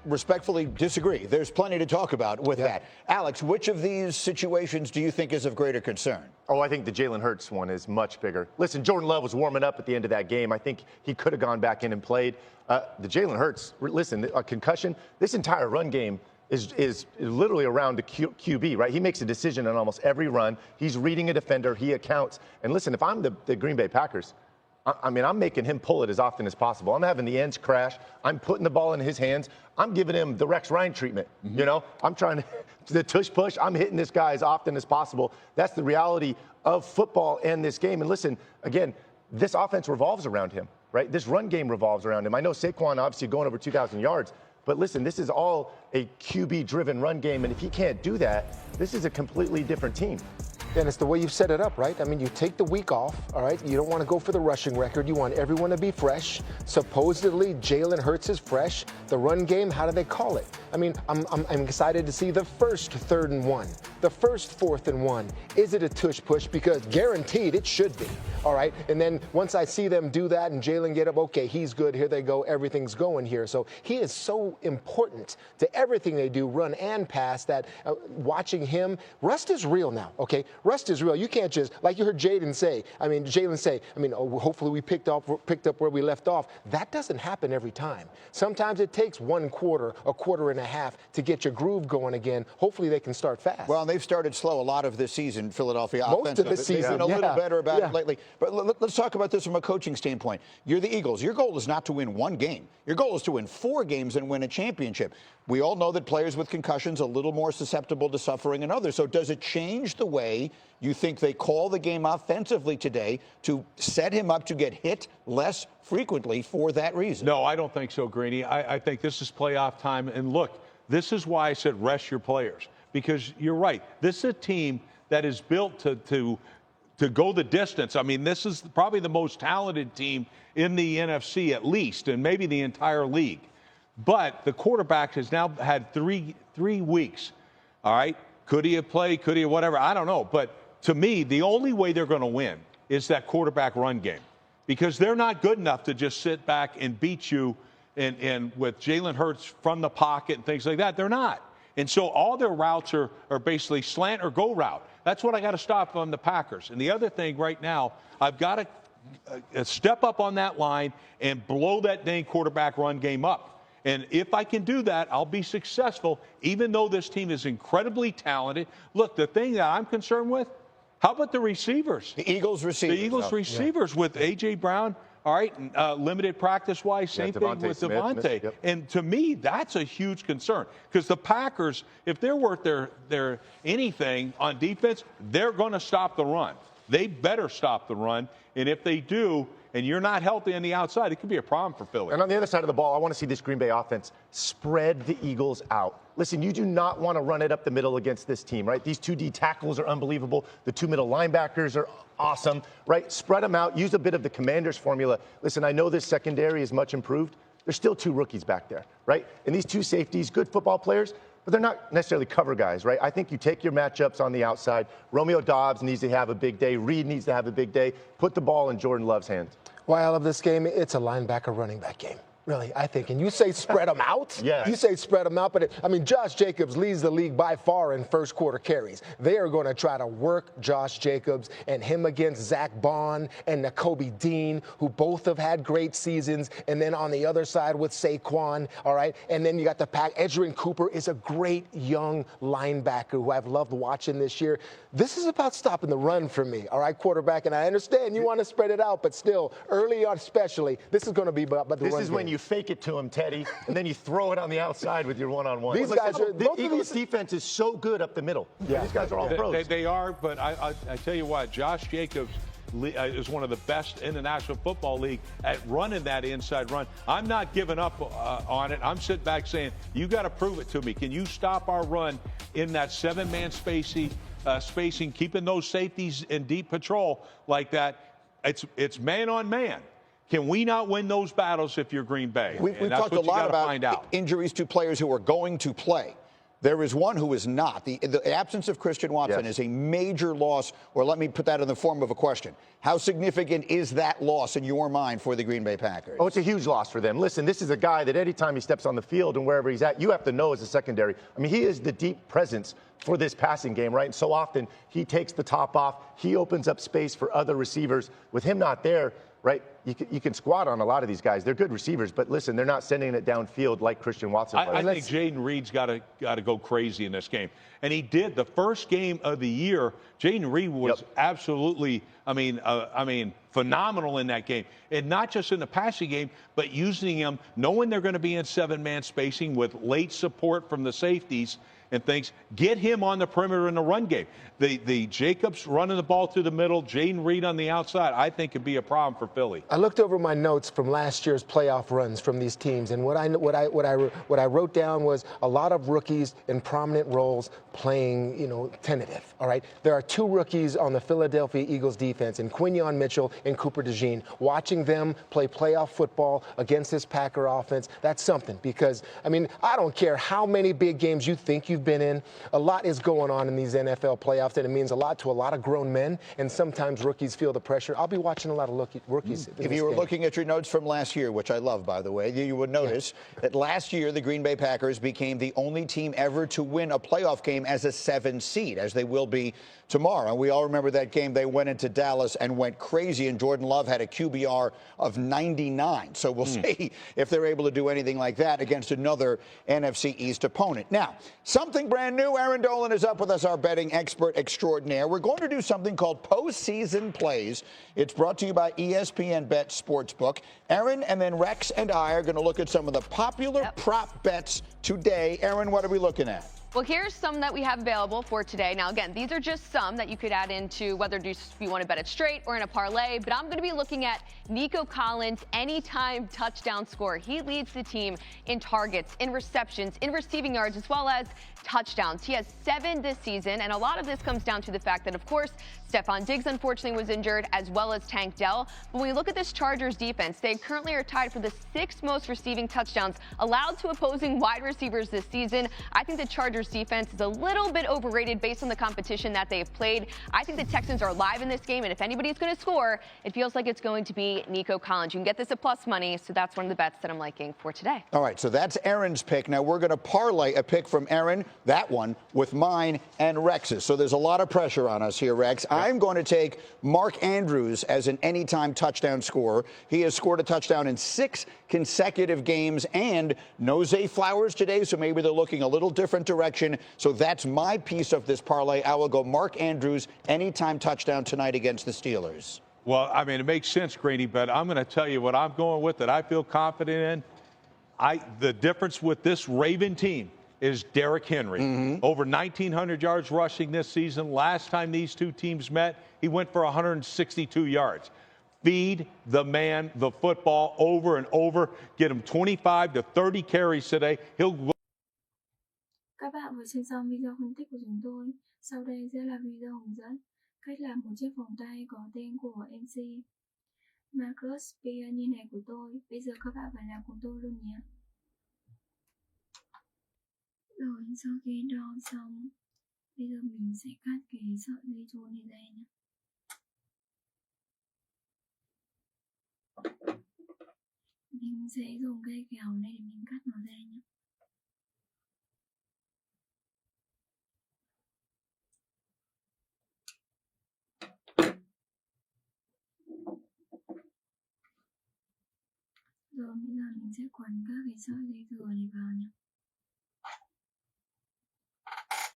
respectfully disagree. There's plenty to talk about with that. Alex, which of these situations do you think is of greater concern? Oh, I think the Jalen Hurts one is much bigger. Listen, Jordan Love was warming up at the end of that game. I think he could have gone back in and played. The Jalen Hurts, listen, a concussion, this entire run game is literally around the QB, right? He makes a decision on almost every run. He's reading a defender. He accounts. And listen, if I'm the Green Bay Packers, I mean, I'm making him pull it as often as possible. I'm having the ends crash. I'm putting the ball in his hands. I'm giving him the Rex Ryan treatment. You know, I'm trying to the tush push. I'm hitting this guy as often as possible. That's the reality of football and this game. And listen, again, this offense revolves around him, right? This run game revolves around him. I know Saquon obviously going over 2,000 yards, but listen, this is all a QB-driven run game, and if he can't do that, this is a completely different team. And it's the way you've set it up, right? I mean, you take the week off, all right? You don't want to go for the rushing record. You want everyone to be fresh. Supposedly, Jalen Hurts is fresh. The run game, how do they call it? I mean, I'm excited to see the first 3rd and 1, the first 4th and 1. Is it a tush push? Because guaranteed it should be, all right? And then once I see them do that and Jalen get up, okay, he's good. Here they go. Everything's going here. So he is so important to everything they do, run and pass, that watching him, rust is real now, okay? Rust is real. You can't just, like you heard Jalen say, hopefully we picked up where we left off. That doesn't happen every time. Sometimes it takes 1 quarter, a quarter and a half to get your groove going again. Hopefully they can start fast. Well, they've started slow a lot of this season, Philadelphia. Most of this season, they've been a little better about it lately. But let's talk about this from a coaching standpoint. You're the Eagles. Your goal is not to win 1 game. Your goal is to win 4 games and win a championship. We all know that players with concussions are a little more susceptible to suffering than others. So does it change the way you think they call the game offensively today to set him up to get hit less frequently for that reason? No, I don't think so, Greeny. I think this is playoff time. And look, this is why I said rest your players. Because you're right. This is a team that is built to go the distance. I mean, this is probably the most talented team in the NFC at least, and maybe the entire league. But the quarterback has now had three weeks, all right? Could he have played? Could he have whatever? I don't know. But to me, the only way they're going to win is that quarterback run game, because they're not good enough to just sit back and beat you and with Jalen Hurts from the pocket and things like that. They're not. And so all their routes are basically slant or go route. That's what I got to stop on the Packers. And the other thing right now, I've got to step up on that line and blow that dang quarterback run game up. And if I can do that, I'll be successful, even though this team is incredibly talented. Look, the thing that I'm concerned with, how about the receivers? The Eagles receivers. The Eagles receivers with A.J. Brown, all right, limited practice-wise, same thing with Devontae. Yep. And to me, that's a huge concern, because the Packers, if they're worth their anything on defense, they're going to stop the run. They better stop the run, and if they do, and you're not healthy on the outside, it could be a problem for Philly. And on the other side of the ball, I want to see this Green Bay offense spread the Eagles out. Listen, you do not want to run it up the middle against this team, right? These 2 D tackles are unbelievable. The 2 middle linebackers are awesome, right? Spread them out. Use a bit of the Commanders formula. Listen, I know this secondary is much improved. There's still 2 rookies back there, right? And these 2 safeties, good football players, but they're not necessarily cover guys, right? I think you take your matchups on the outside. Romeo Doubs needs to have a big day. Reed needs to have a big day. Put the ball in Jordan Love's hands. Why I love this game, it's a linebacker running back game. Really, I think. And you say spread them out? Yeah. You say spread them out, but Josh Jacobs leads the league by far in first quarter carries. They are going to try to work Josh Jacobs and him against Zach Bond and Nakobe Dean, who both have had great seasons. And then on the other side with Saquon, all right? And then you got the pack. Edgerrin Cooper is a great young linebacker who I've loved watching this year. This is about stopping the run for me, all right, quarterback? And I understand you want to spread it out, but still, early on especially, this is going to be about the run game. This is when you fake it to him, Teddy, and then you throw it on the outside with your one-on-one. These guys are, the Eagles defense is so good up the middle. Yeah. These guys are all pros. They are, but I tell you what, Josh Jacobs is one of the best in the National Football League at running that inside run. I'm not giving up on it. I'm sitting back saying, you got to prove it to me. Can you stop our run in that 7-man spacing, keeping those safeties in deep patrol like that? It's man on man. Can we not win those battles if you're Green Bay? We've talked a lot about injuries to players who are going to play. There is one who is not. The absence of Christian Watson is a major loss, or let me put that in the form of a question. How significant is that loss in your mind for the Green Bay Packers? Oh, it's a huge loss for them. Listen, this is a guy that anytime he steps on the field and wherever he's at, you have to know as a secondary. I mean, he is the deep presence for this passing game, right? And so often he takes the top off. He opens up space for other receivers. With him not there, right, you can squat on a lot of these guys. They're good receivers, but listen, they're not sending it downfield like Christian Watson was. I think Jayden Reed's got to go crazy in this game. And he did. The first game of the year, Jayden Reed was absolutely, phenomenal in that game. And not just in the passing game, but using him, knowing they're going to be in 7-man spacing with late support from the safeties and things. Get him on the perimeter in the run game. The Jacobs running the ball through the middle, Jayden Reed on the outside, I think could be a problem for Philly. I looked over my notes from last year's playoff runs from these teams, and what I wrote down was a lot of rookies in prominent roles playing, tentative. All right, there are 2 rookies on the Philadelphia Eagles defense, and Quinyon Mitchell and Cooper DeJean. Watching them play playoff football against this Packer offense, that's something. Because I don't care how many big games you think you've been in. A lot is going on in these NFL playoffs, and it means a lot to a lot of grown men, and sometimes rookies feel the pressure. I'll be watching a lot of rookies. If you were looking at your notes from last year, which I love, by the way, you would notice that last year the Green Bay Packers became the only team ever to win a playoff game as a 7 seed, as they will be tomorrow. And we all remember that game. They went into Dallas and went crazy, and Jordan Love had a QBR of 99. So we'll see if they're able to do anything like that against another NFC East opponent. Now, something brand new. Aaron Dolan is up with us, our betting expert extraordinaire. We're going to do something called postseason plays. It's brought to you by ESPN Bet Sportsbook. Aaron and then Rex and I are going to look at some of the popular prop bets today. Aaron, what are we looking at? Well, here's some that we have available for today. Now, again, these are just some that you could add into whether you want to bet it straight or in a parlay. But I'm going to be looking at Nico Collins' anytime touchdown score. He leads the team in targets, in receptions, in receiving yards, as well as touchdowns. He has 7 this season, and a lot of this comes down to the fact that, of course, Stephon Diggs unfortunately was injured, as well as Tank Dell. But when we look at this Chargers defense, they currently are tied for the 6th most receiving touchdowns allowed to opposing wide receivers this season. I think the Chargers defense is a little bit overrated based on the competition that they've played. I think the Texans are live in this game, and if anybody's going to score, it feels like it's going to be Nico Collins. You can get this at plus money, so that's one of the bets that I'm liking for today. All right, so that's Aaron's pick. Now we're going to parlay a pick from Aaron, that one, with mine and Rex's. So there's a lot of pressure on us here, Rex. I'm going to take Mark Andrews as an anytime touchdown scorer. He has scored a touchdown in 6 consecutive games, and no Zay Flowers today, so maybe they're looking a little different direction. So that's my piece of this parlay. I will go Mark Andrews, anytime touchdown tonight against the Steelers. Well, it makes sense, Greeny, but I'm going to tell you what I'm going with that I feel confident in. The difference with this Raven team is Derrick Henry. Over 1,900 yards rushing this season. Last time these two teams met, he went for 162 yards. Feed the man the football over and over. Get him 25 to 30 carries today. Các bạn vừa xem xong video phân tích của chúng tôi. Sau đây sẽ là video hướng dẫn cách làm một chiếc vòng tay có tên của MC Marcus Pierre như này của tôi. Bây giờ các bạn phải làm cùng tôi luôn nhé. Rồi sau khi đo xong, bây giờ mình sẽ cắt cái sợi dây chun này ra nhé. Mình sẽ dùng cây kéo này để mình cắt nó ra nhé. Rồi bây giờ mình sẽ quấn các cái sợi dây thừa này vào nhé.